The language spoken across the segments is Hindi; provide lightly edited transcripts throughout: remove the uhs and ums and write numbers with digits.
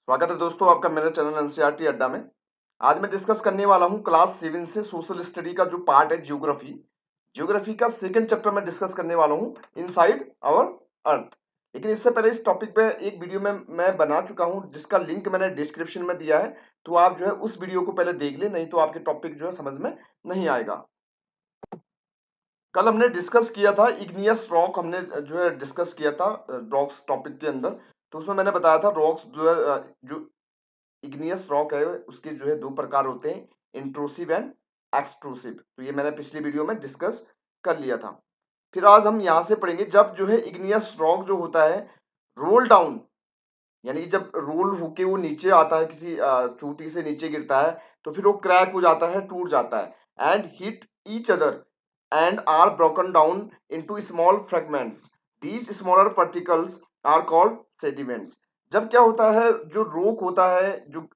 स्वागत है दोस्तों आपका मेरे चैनल एनसीईआरटी अड्डा में। आज मैं डिस्कस करने वाला हूं क्लास 7 से सोशल स्टडी का जो पार्ट है ज्योग्राफी। ज्योग्राफी का सेकंड चैप्टर में डिस्कस करने वाला हूं, इनसाइड आवर अर्थ। लेकिन इससे पहले इस टॉपिक पे एक वीडियो में मैं बना चुका हूं जिसका लिंक मैंने डिस्क्रिप्शन में दिया है, तो आप जो है उस वीडियो को पहले देख ले, नहीं तो आपके टॉपिक जो है समझ में नहीं आएगा। कल हमने डिस्कस किया था इग्नियस रॉक, हमने जो है डिस्कस किया था रॉक्स टॉपिक के अंदर। तो उसमें मैंने बताया था रॉक्स जो है जो इग्नियस रॉक है उसके जो है दो प्रकार होते हैं, इंट्रूसिव एंड एक्सट्रूसिव। तो ये मैंने पिछली वीडियो में डिस्कस कर लिया था। फिर आज हम यहाँ से पढ़ेंगे जब जो है इग्नियस रॉक जो होता है रोल डाउन, यानी कि जब रोल होके वो नीचे आता है, किसी चोटी से नीचे गिरता है, तो फिर वो क्रैक हो जाता है, टूट जाता है and hit each other and are broken down into small fragments. These smaller particles are called sediments. जब क्या होता है, जो रॉक होता है, जो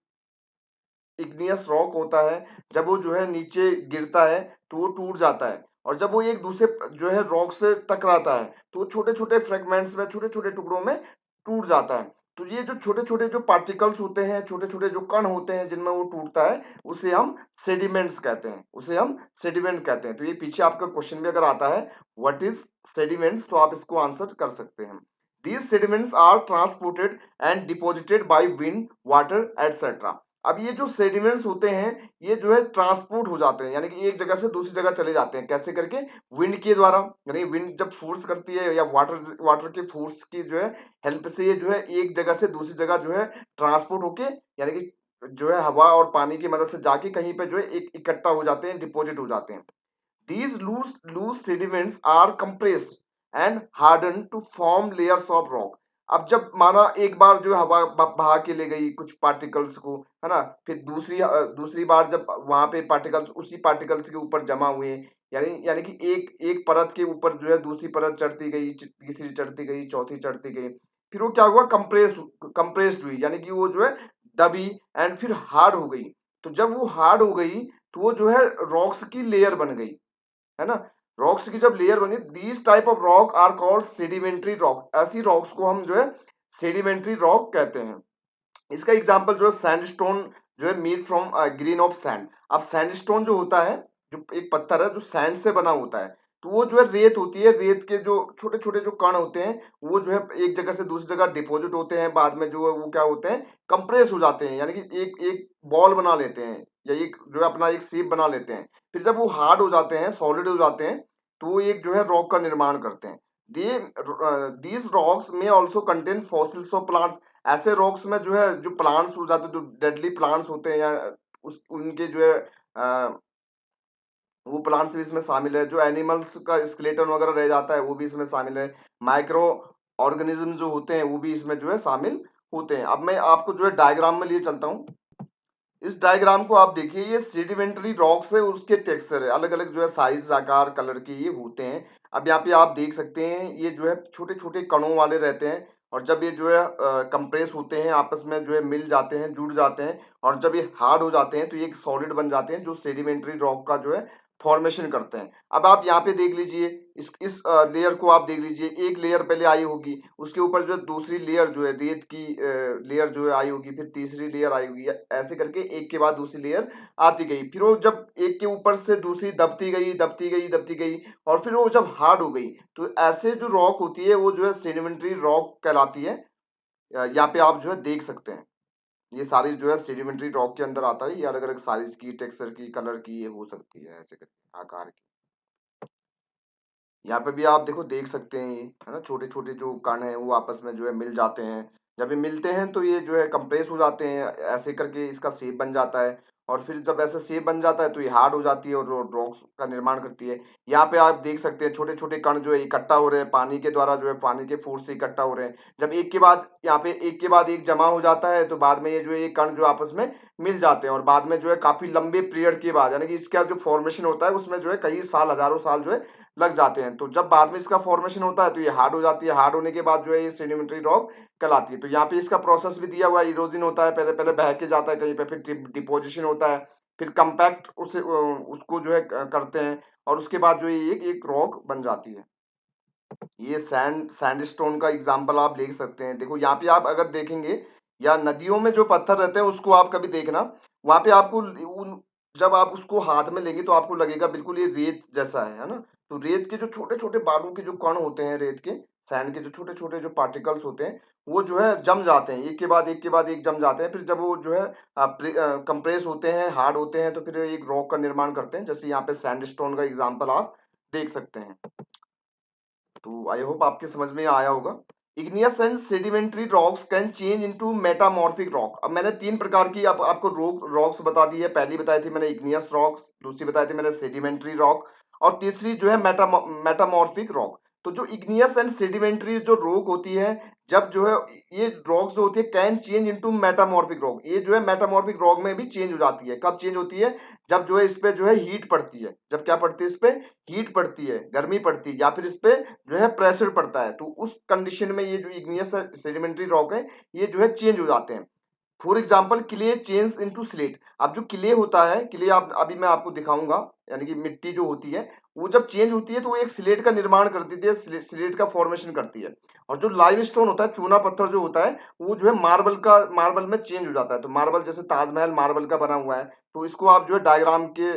इग्नियस रॉक होता है, जब वो जो है नीचे गिरता है तो वो टूट जाता है, और जब वो एक दूसरे जो है रॉक से टकराता है तो वो छोटे छोटे फ्रेगमेंट्स में, छोटे छोटे टुकड़ों में टूट जाता है। तो ये जो छोटे छोटे जो पार्टिकल्स होते हैं, छोटे छोटे जो कण होते हैं जिनमें वो टूटता है, उसे हम सेडिमेंट्स कहते हैं, उसे हम सेडिमेंट कहते हैं। तो ये पीछे आपका क्वेश्चन भी अगर आता है व्हाट इज सेडिमेंट्स, तो आप इसको आंसर कर सकते हैं। These sediments are transported and deposited by wind, water, etc. अब ये जो सेडिमेंट्स होते हैं ये जो है ट्रांसपोर्ट हो जाते हैं, यानी कि एक जगह से दूसरी जगह चले जाते हैं। कैसे करके? विंड के द्वारा, यानी विंड जब फोर्स करती है या वाटर वाटर के फोर्स की जो है हेल्प से ये जो है एक जगह से दूसरी जगह जो है ट्रांसपोर्ट होके, यानी कि जो है हवा और पानी की मदद से जाके कहीं पे जो है एक इकट्ठा हो जाते हैं, डिपोजिट हो जाते हैं। These loose sediments are compressed and hardened to form layers of rock. अब जब माना एक बार जो हवा बहा के ले गई कुछ पार्टिकल्स को, है ना, फिर दूसरी बार जब वहां पे पार्टिकल्स उसी पार्टिकल्स के ऊपर जमा हुए, यानी कि एक एक परत के ऊपर जो है दूसरी परत चढ़ती गई, तीसरी चढ़ती गई, चौथी चढ़ती गई, फिर वो क्या हुआ, कंप्रेस्ड हुई, यानी कि वो जो है दबी एंड फिर हार्ड हो गई। तो जब वो हार्ड हो गई तो वो जो है रॉक्स की लेयर बन गई, है ना। रॉक्स की जब लेयर बनी, these type of rock are called sedimentary rock. ऐसी रॉक्स को हम जो है सेडिमेंट्री रॉक कहते हैं। इसका एग्जांपल जो है सैंडस्टोन, जो है made from grain of sand. अब सैंडस्टोन जो होता है, जो एक पत्थर है जो सैंड से बना होता है, तो वो जो है रेत होती है, रेत के जो छोटे छोटे जो कण होते हैं वो जो है एक जगह से दूसरी जगह डिपॉजिट होते हैं, बाद में जो है वो क्या होते हैं, कंप्रेस हो जाते हैं, यानी कि एक एक बॉल बना लेते हैं या एक जो है अपना एक शेप बना लेते हैं। फिर जब वो हार्ड हो जाते हैं, सॉलिड हो जाते हैं, तो वो एक जो है रॉक का निर्माण करते हैं। दीज रॉक्स में also contain fossils of plants. ऐसे रॉक्स में जो है जो प्लांट्स हो जाते हैं, जो डेडली प्लांट्स होते हैं या उस उनके जो है वो प्लांट्स भी इसमें शामिल है। जो एनिमल्स का स्केलेटन वगैरह रह जाता है वो भी इसमें शामिल है। माइक्रो ऑर्गेनिज्म जो होते हैं वो भी इसमें जो है शामिल होते हैं। अब मैं आपको जो है डायग्राम में लिए चलता हूँ। इस डायग्राम को आप देखिए, ये सेडिमेंट्री रॉक्स है, उसके टेक्सचर है अलग अलग, जो है साइज, आकार, कलर के ये होते हैं। अब यहाँ पे आप देख सकते हैं ये जो है छोटे छोटे कणों वाले रहते हैं, और जब ये जो है कंप्रेस होते हैं, आपस में जो है मिल जाते हैं, जुड़ जाते हैं, और जब ये हार्ड हो जाते हैं तो ये एक सॉलिड बन जाते हैं जो सेडिमेंट्री रॉक का जो है फॉर्मेशन करते हैं। अब आप यहाँ पे देख लीजिए, इस लेयर को आप देख लीजिए, एक लेयर पहले आई होगी, उसके ऊपर जो है दूसरी लेयर जो है रेत की लेयर जो है आई होगी, फिर तीसरी लेयर आई होगी, ऐसे करके एक के बाद दूसरी लेयर आती गई। फिर वो जब एक के ऊपर से दूसरी दबती गई, दबती गई, दबती गई, और फिर वो जब हार्ड हो गई, तो ऐसे जो रॉक होती है वो जो है सेडिमेंट्री रॉक कहलाती है। यहाँ पे आप जो है देख सकते हैं, ये सारी जो है सेडिमेंट्री रॉक के अंदर आता है। ये अलग अलग साइज की, टेक्सचर की, कलर की ये हो सकती है, ऐसे करके आकार की। यहाँ पे भी आप देखो, देख सकते हैं ये, है ना, छोटे छोटे जो कण हैं वो आपस में जो है मिल जाते हैं। जब ये मिलते हैं तो ये जो है कंप्रेस हो जाते हैं, ऐसे करके इसका शेप बन जाता है, और फिर जब ऐसा शेप बन जाता है तो ये हार्ड हो जाती है और रॉक्स का निर्माण करती है। यहाँ पे आप देख सकते हैं छोटे छोटे कण जो है इकट्ठा हो रहे हैं, पानी के द्वारा जो है पानी के फोर्स से इकट्ठा हो रहे हैं। जब एक के बाद यहाँ पे एक के बाद एक जमा हो जाता है तो बाद में ये जो है ये कण जो आपस में मिल जाते हैं, और बाद में जो है काफी लंबे पीरियड के बाद, यानी कि इसका जो फॉर्मेशन होता है उसमें जो है कई साल, हजारों साल जो है लग जाते हैं। तो जब बाद में इसका फॉर्मेशन होता है तो ये हार्ड हो जाती है, हार्ड होने के बाद जो है ये सेडिमेंट्री रॉक कहलाती है। तो यहाँ पे इसका प्रोसेस भी दिया हुआ है, इरोजन होता है, पहले पहले बह के जाता है कहीं पे, फिर डिपोजिशन होता है, फिर कंपैक्ट उसे उसको जो है करते हैं, और उसके बाद जो ये एक रॉक बन जाती है। ये सैंडस्टोन का एग्जांपल आप देख सकते हैं। देखो यहाँ पे आप अगर देखेंगे, या नदियों में जो पत्थर रहते हैं उसको आप कभी देखना, वहां पे आपको जब आप उसको हाथ में लेंगे तो आपको लगेगा बिल्कुल ये रेत जैसा है ना। तो रेत के जो छोटे छोटे बालू के जो कण होते हैं, रेत के सैंड के जो छोटे छोटे जो पार्टिकल्स होते हैं, वो जो है जम जाते हैं, एक के बाद एक के बाद एक जम जाते हैं। फिर जब वो जो है कंप्रेस होते हैं, हार्ड होते हैं, तो फिर एक रॉक का निर्माण करते हैं। जैसे यहाँ पे सैंडस्टोन का एग्जांपल आप देख सकते हैं। तो आई होप आपके समझ में आया होगा। Igneous and sedimentary rocks can change into metamorphic rock. अब मैंने तीन प्रकार की आपको रॉक्स बता दी है। पहली बताई थी मैंने इग्नियस रॉक्स, दूसरी बताई थी मैंने सेडिमेंट्री रॉक, और तीसरी जो है मेटामॉर्फिक रॉक। तो जो इग्नियस एंड सेडिमेंट्री जो रॉक होती है, जब जो है ये रॉक्स जो होती है can change into metamorphic rock, ये जो है मेटामॉर्फिक रॉक में भी चेंज हो जाती है। कब चेंज होती है? जब जो है इस पे जो है हीट पड़ती है। जब क्या पड़ती है? इस पे हीट पड़ती है, गर्मी पड़ती है, या फिर इस पे जो है प्रेशर पड़ता है। तो उस कंडीशन में ये जो इग्नियस सेडिमेंट्री रॉक है, ये जो है चेंज हो जाते हैं। For example clay change into slate. अब जो क्ले होता है, क्ले आप अभी मैं आपको दिखाऊंगा, यानी कि मिट्टी जो होती है वो जब चेंज होती है तो वो एक स्लेट का निर्माण करती है, स्लेट का फॉर्मेशन करती है। और जो लाइम स्टोन होता है, चूना पत्थर जो होता है, वो जो है मार्बल में चेंज हो जाता है। तो मार्बल, जैसे ताजमहल मार्बल का बना हुआ है, तो इसको आप जो है डायग्राम के,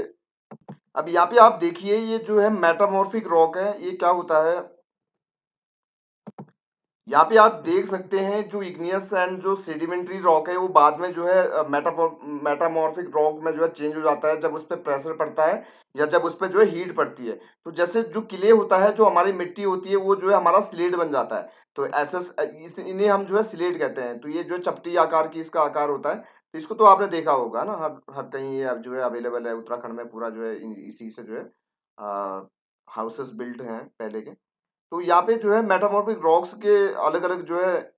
अब यहाँ पे आप देखिए ये जो है मेटामॉर्फिक रॉक है, ये क्या होता है, यहाँ पे आप देख सकते हैं जो इग्नियस एंड जो सेडिमेंट्री रॉक है वो बाद में जो है मेटामॉर्फिक रॉक में जो है चेंज हो जाता है जब उस पर प्रेशर पड़ता है, या जब उस पर जो है हीट पड़ती है। तो जैसे जो किले होता है, जो हमारी मिट्टी होती है, वो जो है हमारा स्लेट बन जाता है। तो ऐसे इन्हें हम जो है स्लेट कहते हैं। तो ये जो चपटी आकार की इसका आकार होता है। तो इसको तो आपने देखा होगा ना, हर हर कहीं ये अब जो है अवेलेबल है। उत्तराखंड में पूरा जो है इसी से जो है हाउसेस बिल्ट हैं पहले के। तो यहाँ पे जो है मेटामॉर्फिक रॉक्स के अलग अलग जो है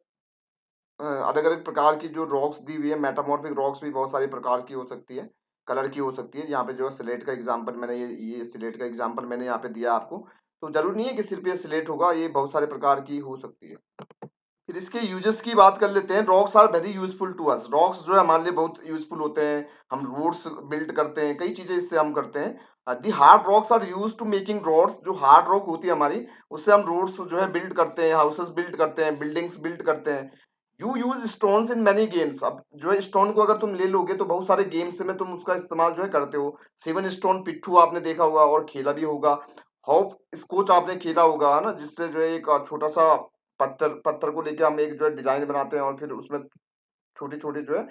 अलग अलग प्रकार की जो रॉक्स दी हुई है। मेटामॉर्फिक रॉक्स भी बहुत सारी प्रकार की हो सकती है, कलर की हो सकती है। यहाँ पे जो है स्लेट का एग्जांपल मैंने ये स्लेट का एग्जांपल मैंने यहाँ पे दिया आपको। तो जरूरी नहीं है कि सिर्फ ये स्लेट होगा, ये बहुत सारे प्रकार की हो सकती है। फिर इसके यूजेस की बात कर लेते हैं। Rocks are very useful to us. Rocks जो है हमारे लिए बहुत यूजफुल होते हैं। हम रोड्स बिल्ड करते हैं, कई चीजें इससे हम करते हैं। The hard rocks are use to making roads. जो हार्ड रॉक होती है हमारी, उससे हम रोड्स जो है बिल्ड करते हैं, हाउसेस बिल्ड करते हैं, बिल्डिंग्स बिल्ड करते हैं। You use stones in many games. अब जो है स्टोन को अगर तुम ले लोगे तो बहुत सारे गेम्स में तुम उसका इस्तेमाल जो है करते हो। सेवन स्टोन पिट्ठू आपने देखा होगा और खेला भी होगा। हॉप स्कॉच आपने खेला होगा, है ना, जिससे जो है एक छोटा सा पत्थर पत्थर को लेके हम एक जो है डिजाइन बनाते हैं, और फिर उसमें छोटे छोटे जो है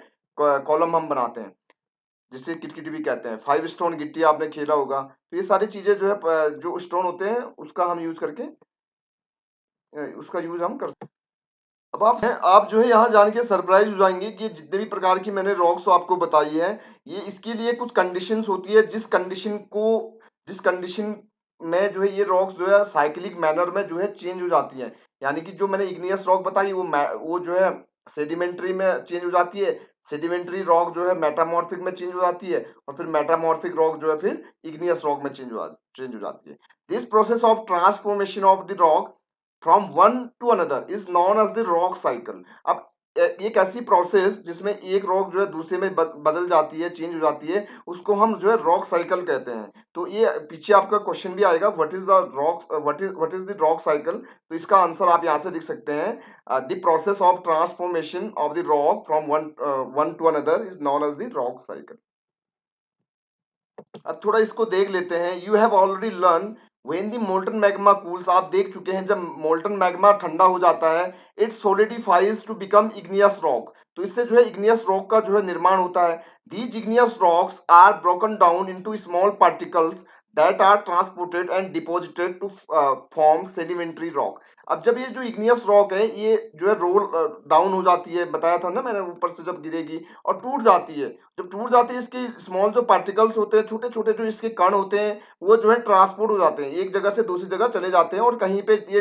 कॉलम हम बनाते हैं, जिससे किटकिटी भी कहते हैं। फाइव स्टोन गिट्टी आपने खेला होगा। तो ये सारी चीजें जो है जो स्टोन होते हैं उसका हम यूज करके उसका यूज हम कर सकते हैं। अब आप जो है यहाँ जान के सरप्राइज हो जाएंगे कि ये जितने भी प्रकार की मैंने रॉक्स आपको बताई है, ये इसके लिए कुछ कंडीशंस होती है, जिस कंडीशन में जो है ये रॉक्स जो है साइक्लिक मैनर में जो है चेंज हो जाती है। यानी कि जो मैंने इग्नियस रॉक बताई वो जो है सेडिमेंट्री में चेंज हो जाती है, सेडिमेंट्री रॉक जो है मेटामॉर्फिक में चेंज हो जाती है, और फिर मेटामॉर्फिक रॉक जो है फिर इग्नियस रॉक में चेंज हो जाती है। This process of transformation of the rock from one to another is known as the rock cycle. अब एक ऐसी प्रोसेस जिसमें एक रॉक जो है दूसरे में बदल जाती है, चेंज हो जाती है, उसको हम जो है रॉक साइकिल कहते हैं। तो ये पीछे आपका क्वेश्चन भी आएगा, what is the rock cycle. तो इसका आंसर आप यहाँ से लिख सकते हैं, the process of transformation of the rock from one to another is known as the rock cycle. अब थोड़ा इसको देख लेते हैं। You have already learn when the molten magma cools. आप देख चुके हैं जब मोल्टन मैग्मा ठंडा हो जाता है, it solidifies to become igneous rock. तो इससे जो है इग्नियस रॉक का जो है निर्माण होता है। These igneous rocks are broken down into small particles that are transported and deposited to form sedimentary rock. अब जब ये जो इग्नियस रॉक है ये जो है रोल डाउन हो जाती है, बताया था ना मैंने, ऊपर से जब गिरेगी और टूट जाती है। जब टूट जाती है, इसके स्मॉल जो पार्टिकल्स होते हैं, छोटे छोटे जो इसके कण होते हैं, वो जो है ट्रांसपोर्ट हो जाते हैं, एक जगह से दूसरी जगह चले जाते हैं, और कहीं पे ये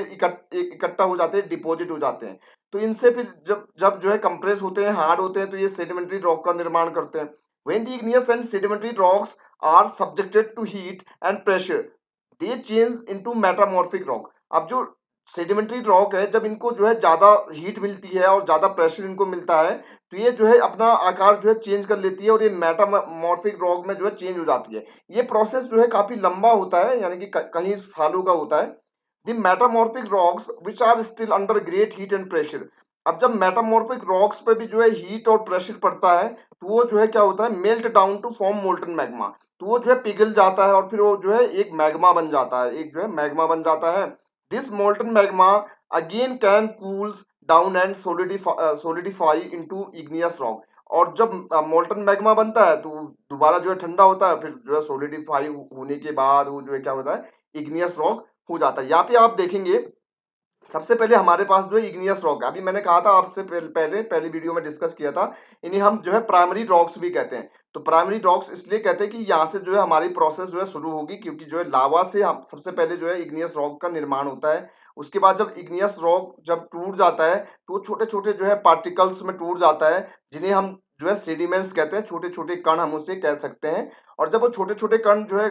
इकट्ठा हो जाते हैं, डिपॉजिट हो जाते हैं। तो इनसे फिर जब जब जो है कंप्रेस होते हैं, हार्ड होते हैं, तो ये सेडिमेंट्री रॉक का निर्माण करते हैं। when the igneous and sedimentary rocks are subjected to heat and pressure they change into metamorphic rock। अब जो सेडिमेंट्री रॉक है, जब इनको जो है ज्यादा हीट मिलती है और ज्यादा प्रेशर इनको मिलता है, तो ये जो है अपना आकार जो है चेंज कर लेती है, और ये मेटामॉर्फिक रॉक में जो है चेंज हो जाती है। ये प्रोसेस जो है काफी लंबा होता है, यानी कि कहीं सालों का होता है। The metamorphic rocks which are still under great heat and pressure. अब जब मेटामॉर्फिक रॉक्स पे भी जो है हीट और प्रेशर पड़ता है तो वो जो है क्या होता है, melt down to form molten magma. तो वो जो है पिघल जाता है और फिर वो जो है एक मैग्मा बन जाता है, एक जो है मैग्मा बन जाता है। This molten magma again can cools down and solidify into igneous rock. और जब मोल्टन मैग्मा बनता है तो दोबारा जो है ठंडा होता है, फिर जो है सोलिडिफाई होने के बाद वो जो है क्या होता है, इग्नियस रॉक हो जाता है। यहाँ पे आप देखेंगे सबसे पहले हमारे पास जो है इग्नियस रॉक है। अभी मैंने कहा था आपसे पहले पहली वीडियो में डिस्कस किया था, इन्हें हम जो है प्राइमरी रॉक्स भी कहते हैं। तो प्राइमरी रॉक्स इसलिए कहते हैं कि यहाँ से जो है हमारी प्रोसेस जो है शुरू होगी, क्योंकि जो है लावा से हम सबसे पहले जो है इग्नियस रॉक का निर्माण होता है। उसके बाद जब इग्नियस रॉक जब टूट जाता है तो छोटे छोटे जो है पार्टिकल्स में टूट जाता है, जिन्हें हम जो है सेडिमेंट्स कहते हैं, छोटे छोटे कण हम उसे कह सकते हैं। और जब वो छोटे छोटे कण जो है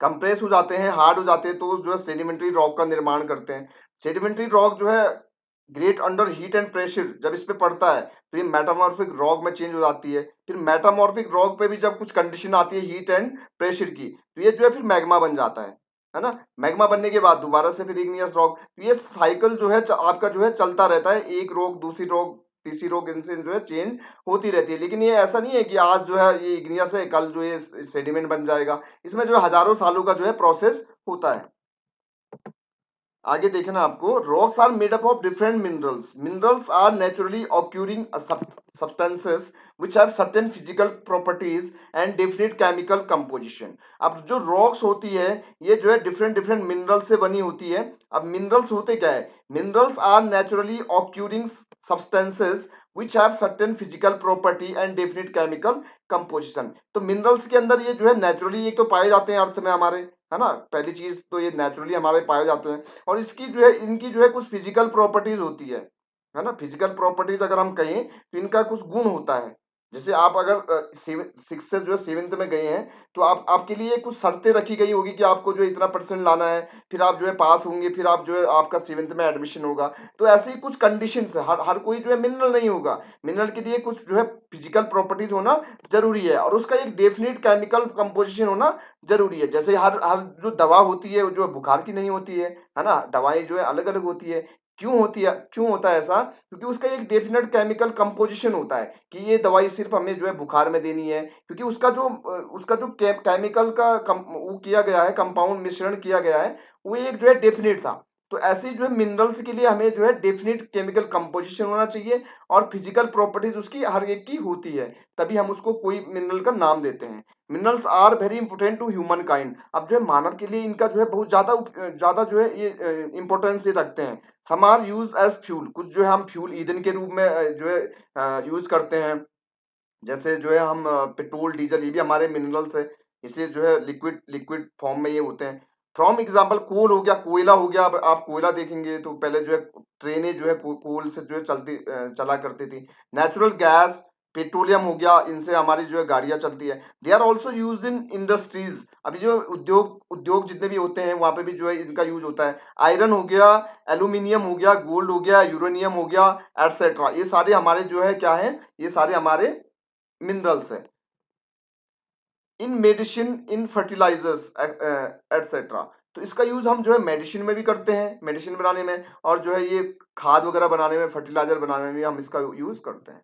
कंप्रेस हो जाते हैं, हार्ड हो जाते हैं, तो जो है सेडिमेंट्री रॉक का निर्माण करते हैं। सेडिमेंट्री रॉक जो है great under heat and pressure जब इस पे पड़ता है तो ये मेटामॉर्फिक रॉक में चेंज हो जाती है। फिर मेटामॉर्फिक रॉक पे भी जब कुछ कंडीशन आती है हीट एंड प्रेशर की, तो ये जो है फिर मैग्मा बन जाता है ना। मैग्मा बनने के बाद दोबारा से फिर इग्नियस रॉक, तो ये साइकिल जो है आपका जो है चलता रहता है, एक रॉक दूसरी रॉक तीसरी रॉक, इनसे जो है चेंज होती रहती है। लेकिन ये ऐसा नहीं है कि आज जो है ये इग्नियस है, कल जो है सेडिमेंट बन जाएगा। इसमें जो है हजारों सालों का जो है प्रोसेस होता है। आगे देखना आपको, rocks are made up of different minerals. Minerals are naturally occurring substances which have certain physical properties and definite chemical composition। अब जो रॉक्स होती है ये जो है डिफरेंट डिफरेंट मिनरल से बनी होती है। अब मिनरल्स होते क्या है, minerals are naturally occurring substances which have certain physical property and definite chemical composition। तो मिनरल्स के अंदर ये जो है नेचुरली एक तो पाए जाते हैं अर्थ में हमारे, है ना, पहली चीज तो ये नेचुरली हमारे पाए जाते हैं। और इसकी जो है इनकी जो है कुछ फिजिकल प्रॉपर्टीज होती है ना। फिजिकल प्रॉपर्टीज अगर हम कहें तो इनका कुछ गुण होता है। जैसे आप अगर सिक्स से जो है सेवेंथ में गए हैं तो आप आपके लिए कुछ शर्तें रखी गई होगी कि आपको जो है इतना परसेंट लाना है, फिर आप जो है पास होंगे, फिर आप जो है आपका सेवेंथ में एडमिशन होगा। तो ऐसे ही कुछ कंडीशंस है, हर हर कोई जो है मिनरल नहीं होगा। मिनरल के लिए कुछ जो है फिजिकल प्रॉपर्टीज होना जरूरी है और उसका एक डेफिनेट केमिकल कंपोजिशन होना जरूरी है। जैसे हर हर जो दवा होती है वो जो है बुखार की नहीं होती है ना। दवाएं जो है अलग अलग होती है। क्यों होती है, क्यों होता है ऐसा, क्योंकि उसका एक डेफिनेट केमिकल कंपोजिशन होता है कि ये दवाई सिर्फ हमें जो है बुखार में देनी है, क्योंकि उसका जो केमिकल का वो किया गया है, कंपाउंड मिश्रण किया गया है, वो एक जो है डेफिनेट था। तो ऐसे ही जो है मिनरल्स के लिए हमें जो है डेफिनेट केमिकल कंपोजिशन होना चाहिए और फिजिकल प्रॉपर्टीज उसकी हर एक की होती है, तभी हम उसको कोई मिनरल का नाम देते हैं। Minerals are very important to humankind. अब जो है मानव के लिए इनका जो है बहुत ज्यादा ज्यादा जो है ये इंपॉर्टेंस ये रखते हैं। Some are use as fuel, कुछ जो है हम फ्यूल ईंधन के रूप में जो है यूज करते हैं। जैसे जो है हम पेट्रोल डीजल, ये भी हमारे मिनरल्स है। इसे जो है लिक्विड लिक्विड फॉर्म में ये होते हैं। फ्रॉम एग्जाम्पल कोल हो गया, कोयला हो गया। अब आप कोयला देखेंगे तो पहले जो है ट्रेनें जो है कोल से जो है चला करती थी। नेचुरल गैस, पेट्रोलियम हो गया, इनसे हमारी जो है गाड़ियां चलती है। They are also use in industries. अभी जो उद्योग उद्योग जितने भी होते हैं वहां पे भी जो है इनका यूज होता है। आयरन हो गया, एल्यूमिनियम हो गया, गोल्ड हो गया, यूरेनियम हो गया, एटसेट्रा, ये सारे हमारे जो है क्या है, ये सारे हमारे मिनरल्स है। इन मेडिसिन, इन फर्टिलाइजर्स एटसेट्रा। तो इसका यूज हम जो है मेडिसिन में भी करते हैं, मेडिसिन बनाने में, और जो है ये खाद वगैरह बनाने में, फर्टिलाइजर बनाने में हम इसका यूज करते हैं।